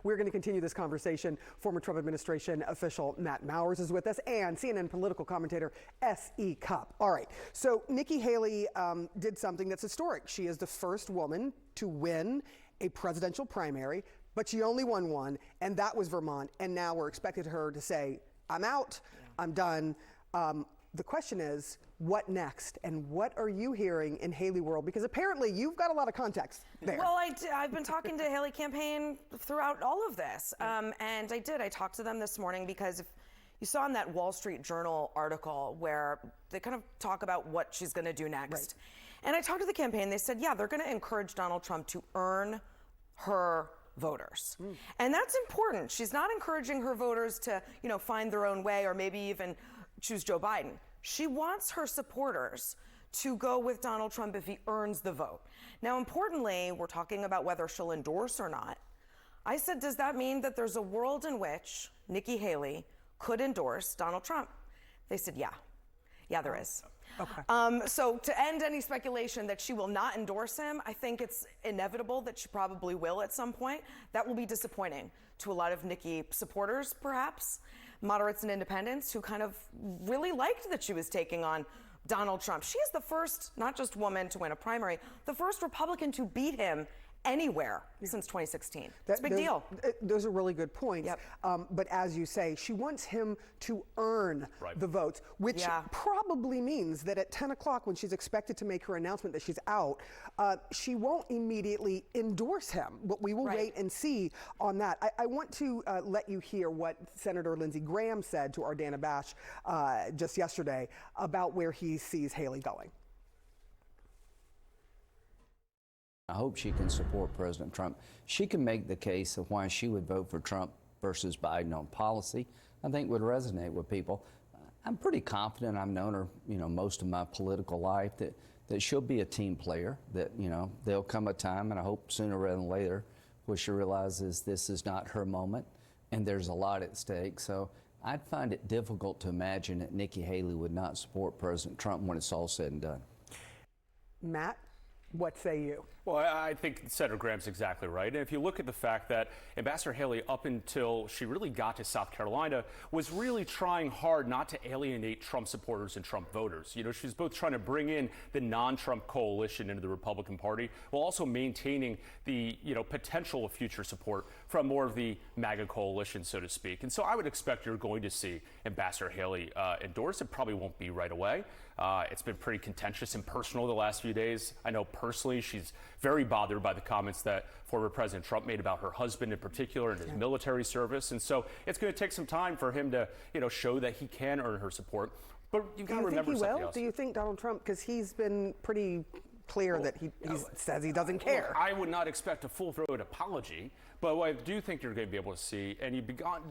We're going to continue this conversation. Former Trump administration official Matt Mowers is with us, and CNN political commentator S.E. Cupp. All right, so Nikki Haley did something that's historic. She is the first woman to win a presidential primary, but she only won one, and that was Vermont. And now we're expecting her to say, I'm out, I'm done. The question is, what next? And what are you hearing in Haley world? Because apparently you've got a lot of context there. Well, I've been talking to Haley campaign throughout all of this. And I talked to them this morning because if you saw in that Wall Street Journal article where they kind of talk about what she's going to do next. Right. And I talked to the campaign. They said, yeah, they're going to encourage Donald Trump to earn her voters. And that's important. She's not encouraging her voters to, find their own way or maybe even choose Joe Biden. She wants her supporters to go with Donald Trump if he earns the vote. Now, importantly, we're talking about whether she'll endorse or not. I said, does that mean that there's a world in which Nikki Haley could endorse Donald Trump? They said, yeah. Yeah, there is. Okay. So to end any speculation that she will not endorse him, I think it's inevitable that she probably will at some point. That will be disappointing to a lot of Nikki supporters, perhaps, moderates and independents who kind of really liked that she was taking on Donald Trump. She is the first, not just woman to win a primary, the first Republican to beat him anywhere since 2016. It's a big deal. Those are really good points. Yep. But as you say, she wants him to earn the votes, which probably means that at 10 o'clock when she's expected to make her announcement that she's out, she won't immediately endorse him. But we will wait and see on that. I want to let you hear what Senator Lindsey Graham said to our Dana Bash just yesterday about where he sees Haley going. I hope she can support President Trump. She can make the case of why she would vote for Trump versus Biden on policy. I think would resonate with people. I'm pretty confident. I've known her, most of my political life that she'll be a team player. That there'll come a time, and I hope sooner rather than later, where she realizes this is not her moment, and there's a lot at stake. So I'd find it difficult to imagine that Nikki Haley would not support President Trump when it's all said and done. Matt, what say you? Well, I think Senator Graham's exactly right. And if you look at the fact that Ambassador Haley, up until she really got to South Carolina, was really trying hard not to alienate Trump supporters and Trump voters. She's both trying to bring in the non-Trump coalition into the Republican Party while also maintaining the, potential of future support from more of the MAGA coalition, so to speak. And so I would expect you're going to see Ambassador Haley endorse. It probably won't be right away. It's been pretty contentious and personal the last few days. I know personally she's very bothered by the comments that former President Trump made about her husband in particular and his military service. And so it's going to take some time for him to, show that he can earn her support. But you've got to remember something else. Do you think Donald Trump, because he's been pretty clear that he says he doesn't care. I would not expect a full-throated apology, but what I do think you're going to be able to see, and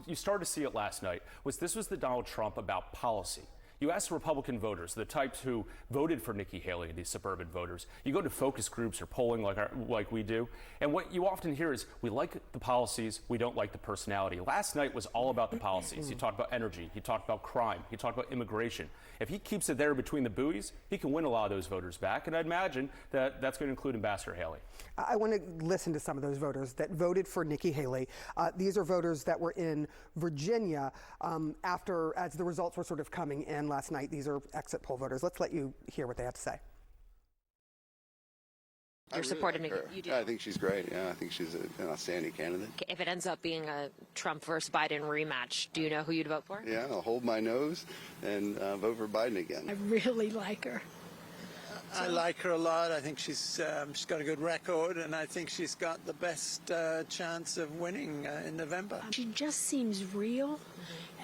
you started to see it last night, was the Donald Trump about policy. You ask Republican voters, the types who voted for Nikki Haley, these suburban voters, you go to focus groups or polling like we do, and what you often hear is, we like the policies, we don't like the personality. Last night was all about the policies. He talked about energy, he talked about crime, he talked about immigration. If he keeps it there between the buoys, he can win a lot of those voters back, and I'd imagine that that's going to include Ambassador Haley. I want to listen to some of those voters that voted for Nikki Haley. These are voters that were in Virginia as the results were sort of coming in last night. These are exit poll voters. Let's let you hear what they have to say. You're supporting Nikki? You do? I think she's great. Yeah, I think she's an outstanding candidate. If it ends up being a Trump versus Biden rematch, do you know who you'd vote for? Yeah, I'll hold my nose and vote for Biden again. I really like her. I like her a lot. I think she's got a good record, and I think she's got the best chance of winning in November. She just seems real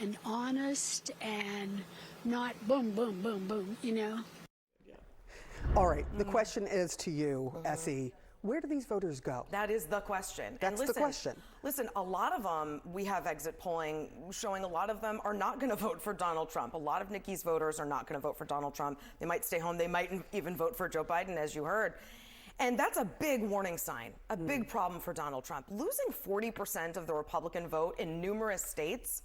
and honest and not boom, boom, boom, boom, All right, the question is to you, S.E. Where do these voters go? That is the question. That's the question. Listen, a lot of them, we have exit polling showing a lot of them are not going to vote for Donald Trump. A lot of Nikki's voters are not going to vote for Donald Trump. They might stay home. They might even vote for Joe Biden, as you heard. And that's a big warning sign, a big problem for Donald Trump. Losing 40% of the Republican vote in numerous states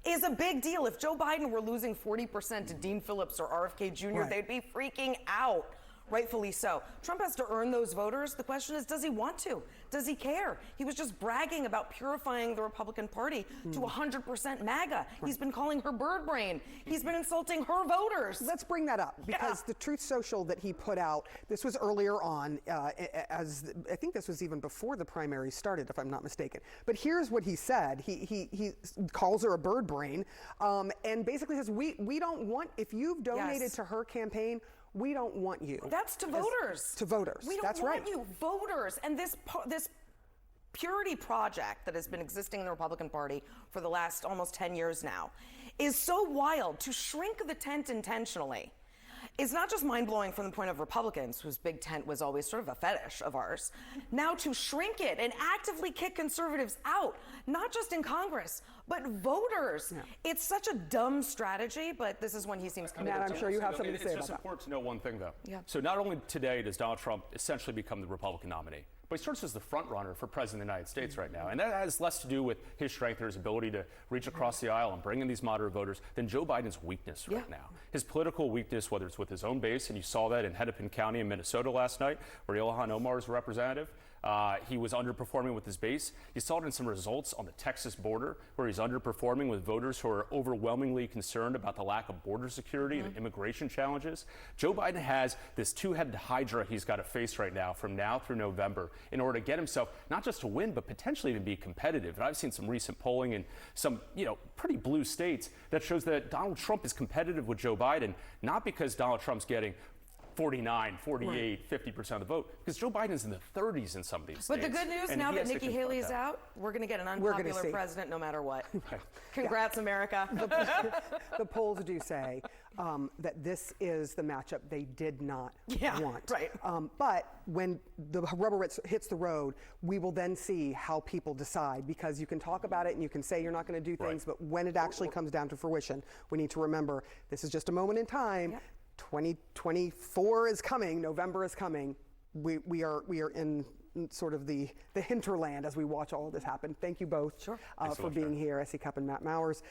is a big deal. If Joe Biden were losing 40% to Dean Phillips or RFK Jr., they'd be freaking out. rightfully so. Trump has to earn those voters. The question is, does he want to? Does he care? He was just bragging about purifying the Republican Party to 100% MAGA. He's been calling her bird brain. He's been insulting her voters. Let's bring that up because the Truth Social that he put out, this was earlier on, as I think this was even before the primary started, if I'm not mistaken. But here's what he said. He calls her a bird brain and basically says, we don't want, if you've donated to her campaign, we don't want you. That's to voters. To voters. We don't That's want right. you, voters. And this purity project that has been existing in the Republican Party for the last almost 10 years now is so wild. To shrink the tent intentionally is not just mind-blowing from the point of Republicans, whose big tent was always sort of a fetish of ours. Now to shrink it and actively kick conservatives out, not just in Congress, but voters. Yeah. It's such a dumb strategy, but this is when he seems committed. Matt, I'm sure you have something to say about that. It's just important to know one thing, though. Yeah. So not only today does Donald Trump essentially become the Republican nominee, but he starts as the front runner for president of the United States right now. And that has less to do with his strength or his ability to reach across the aisle and bring in these moderate voters than Joe Biden's weakness right now. His political weakness, whether it's with his own base, and you saw that in Hennepin County in Minnesota last night, where Ilhan Omar is a representative. He was underperforming with his base. You saw it in some results on the Texas border, where he's underperforming with voters who are overwhelmingly concerned about the lack of border security and immigration challenges. Joe Biden has this two-headed hydra he's got to face right now from now through November in order to get himself not just to win, but potentially even be competitive. And I've seen some recent polling in some, pretty blue states that shows that Donald Trump is competitive with Joe Biden, not because Donald Trump's getting 49, 48, 50% of the vote, because Joe Biden's in the 30s in some of these states. But the good news, now that Nikki Haley is out, we're going to get an unpopular president no matter what. Congrats, America. The polls do say that this is the matchup they did not want. Right. But when the rubber hits the road, we will then see how people decide, because you can talk about it and you can say you're not going to do things, but when it actually comes down to fruition, we need to remember this is just a moment in time. 2024 is coming. November is coming. We are in sort of the hinterland as we watch all of this happen. Thank you both for being here, S.E. Cupp and Matt Mowers.